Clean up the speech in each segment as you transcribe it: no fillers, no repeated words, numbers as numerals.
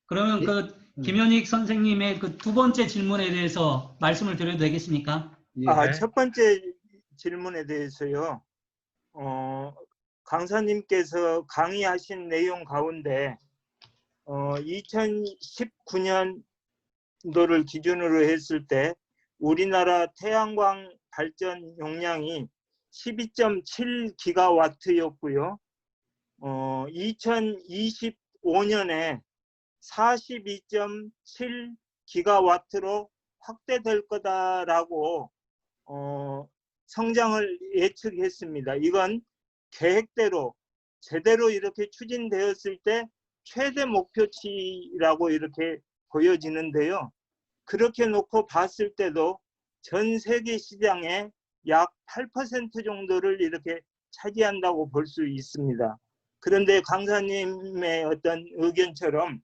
그러면 예. 그 김현익 선생님의 그 두 번째 질문에 대해서 말씀을 드려도 되겠습니까? 아, 첫 번째 질문에 대해서요. 강사님께서 강의하신 내용 가운데 2019년도를 기준으로 했을 때 우리나라 태양광 발전 용량이 12.7기가와트였고요. 2025년에 42.7기가와트로 확대될 거다라고 성장을 예측했습니다. 이건 계획대로 제대로 이렇게 추진되었을 때 최대 목표치라고 이렇게 보여지는데요. 그렇게 놓고 봤을 때도 전 세계 시장의 약 8% 정도를 이렇게 차지한다고 볼 수 있습니다. 그런데 강사님의 어떤 의견처럼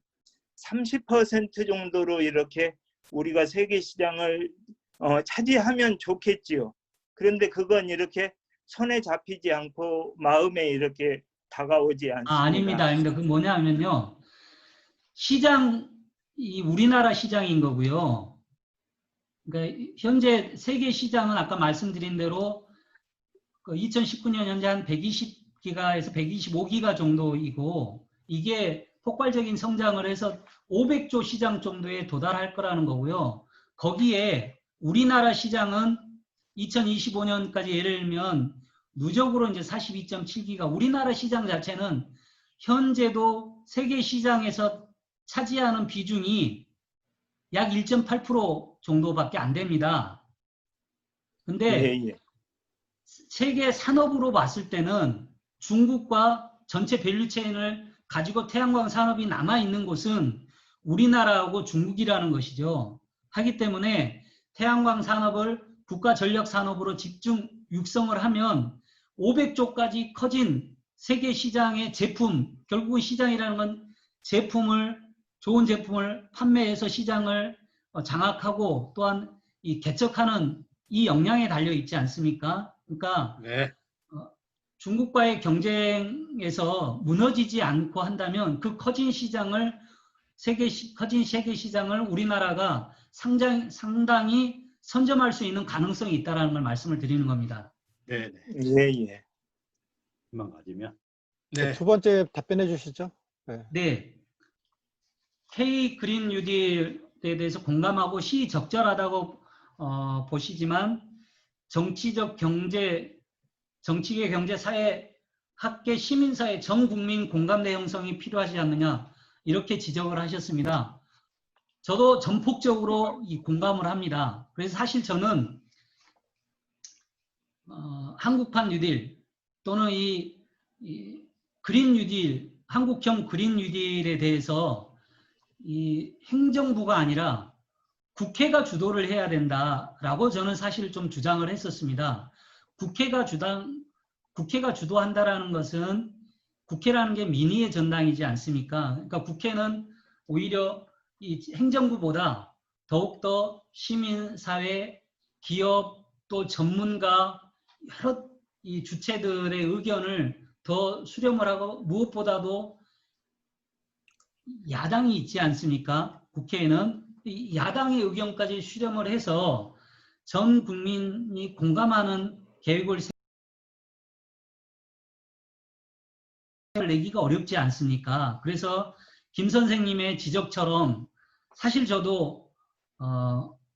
30% 정도로 이렇게 우리가 세계 시장을 차지하면 좋겠지요. 그런데 그건 이렇게 손에 잡히지 않고 마음에 이렇게 다가오지 않습니다. 아닙니다. 아닙니다. 그 뭐냐면요. 이 우리나라 시장인 거고요. 그러니까 현재 세계 시장은 아까 말씀드린 대로 2019년 현재 한 120기가에서 125기가 정도이고 이게 폭발적인 성장을 해서 500조 시장 정도에 도달할 거라는 거고요. 거기에 우리나라 시장은 2025년까지 예를 들면 누적으로 이제 42.7기가 우리나라 시장 자체는 현재도 세계 시장에서 차지하는 비중이 약 1.8% 정도밖에 안 됩니다. 근데 세계 산업으로 봤을 때는 중국과 전체 밸류체인을 가지고 태양광 산업이 남아있는 곳은 우리나라하고 중국이라는 것이죠. 하기 때문에 태양광 산업을 국가 전력 산업으로 집중 육성을 하면 500조까지 커진 세계 시장의 제품, 결국은 시장이라는 건 좋은 제품을 판매해서 시장을 장악하고 또한 개척하는 이 역량에 달려 있지 않습니까? 그러니까 중국과의 경쟁에서 무너지지 않고 한다면 그 커진 세계 시장을 우리나라가 상당히 선점할 수 있는 가능성이 있다는 걸 말씀을 드리는 겁니다. 네. 예. 금방 가지면. 네. 두 번째 답변해 주시죠. 네. K 그린 뉴딜에 대해서 공감하고 시적절하다고 보시지만 정치계, 경제, 사회, 학계, 시민사회, 전 국민 공감대 형성이 필요하지 않느냐 이렇게 지적을 하셨습니다. 저도 전폭적으로 공감을 합니다. 그래서 사실 저는 한국판 뉴딜 또는 이 그린 뉴딜, 한국형 그린 뉴딜에 대해서 이 행정부가 아니라 국회가 주도를 해야 된다라고 저는 사실 좀 주장을 했었습니다. 국회가 주도한다라는 것은 국회라는 게 민의의 전당이지 않습니까? 그러니까 국회는 오히려 이 행정부보다 더욱더 시민사회, 기업, 또 전문가, 여러 이 주체들의 의견을 더 수렴을 하고 무엇보다도 야당이 있지 않습니까? 국회에는 이 야당의 의견까지 수렴을 해서 전 국민이 공감하는 계획을 내기가 어렵지 않습니까? 그래서 김 선생님의 지적처럼 사실 저도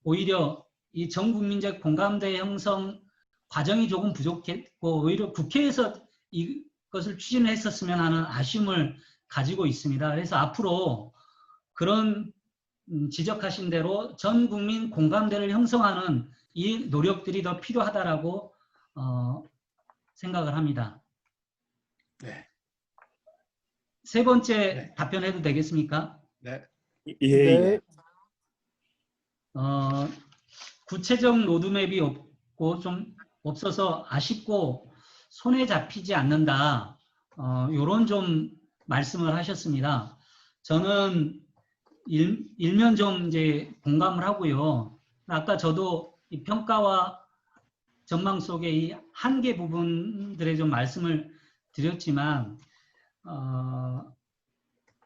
오히려 이 전 국민적 공감대 형성 과정이 조금 부족했고 오히려 국회에서 이것을 추진했었으면 하는 아쉬움을 가지고 있습니다. 그래서 앞으로 그런 지적하신 대로 전 국민 공감대를 형성하는 이 노력들이 더 필요하다라고 생각을 합니다. 네. 세 번째 답변해도 되겠습니까? 네. 예. 구체적 로드맵이 없고 좀 없어서 아쉽고 손에 잡히지 않는다. 요런 좀 말씀을 하셨습니다. 저는 일면 좀 이제 공감을 하고요. 아까 저도 이 평가와 전망 속에 이 한계 부분들에 좀 말씀을 드렸지만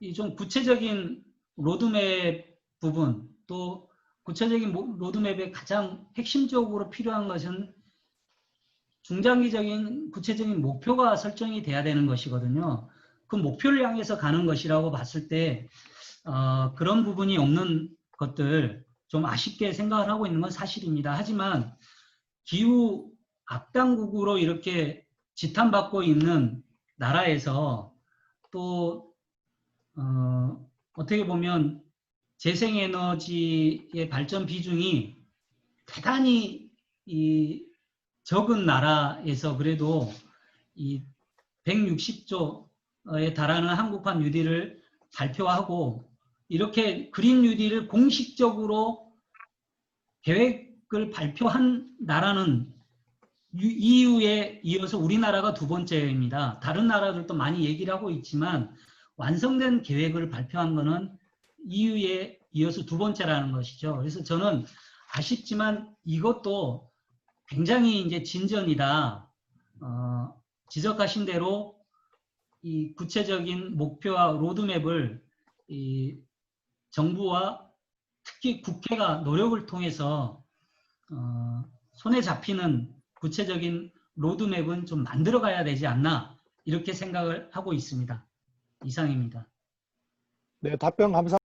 이 좀 구체적인 로드맵 부분, 또 구체적인 로드맵의 가장 핵심적으로 필요한 것은 중장기적인 구체적인 목표가 설정이 돼야 되는 것이거든요. 그 목표를 향해서 가는 것이라고 봤을 때 그런 부분이 없는 것들 좀 아쉽게 생각을 하고 있는 건 사실입니다. 하지만 기후 악당국으로 이렇게 지탄받고 있는 나라에서 또 어떻게 보면 재생에너지의 발전 비중이 대단히 적은 나라에서 그래도 이 160조에 달하는 한국판 뉴딜을 발표하고 이렇게 그린 뉴딜을 공식적으로 계획을 발표한 나라는 EU에 이어서 우리나라가 두 번째입니다. 다른 나라들도 많이 얘기를 하고 있지만 완성된 계획을 발표한 것은 EU에 이어서 두 번째라는 것이죠. 그래서 저는 아쉽지만 이것도 굉장히 이제 진전이다. 지적하신 대로 이 구체적인 목표와 로드맵을 이 정부와 특히 국회가 노력을 통해서 손에 잡히는 구체적인 로드맵은 좀 만들어 가야 되지 않나 이렇게 생각을 하고 있습니다. 이상입니다. 네, 답변 감사합니다.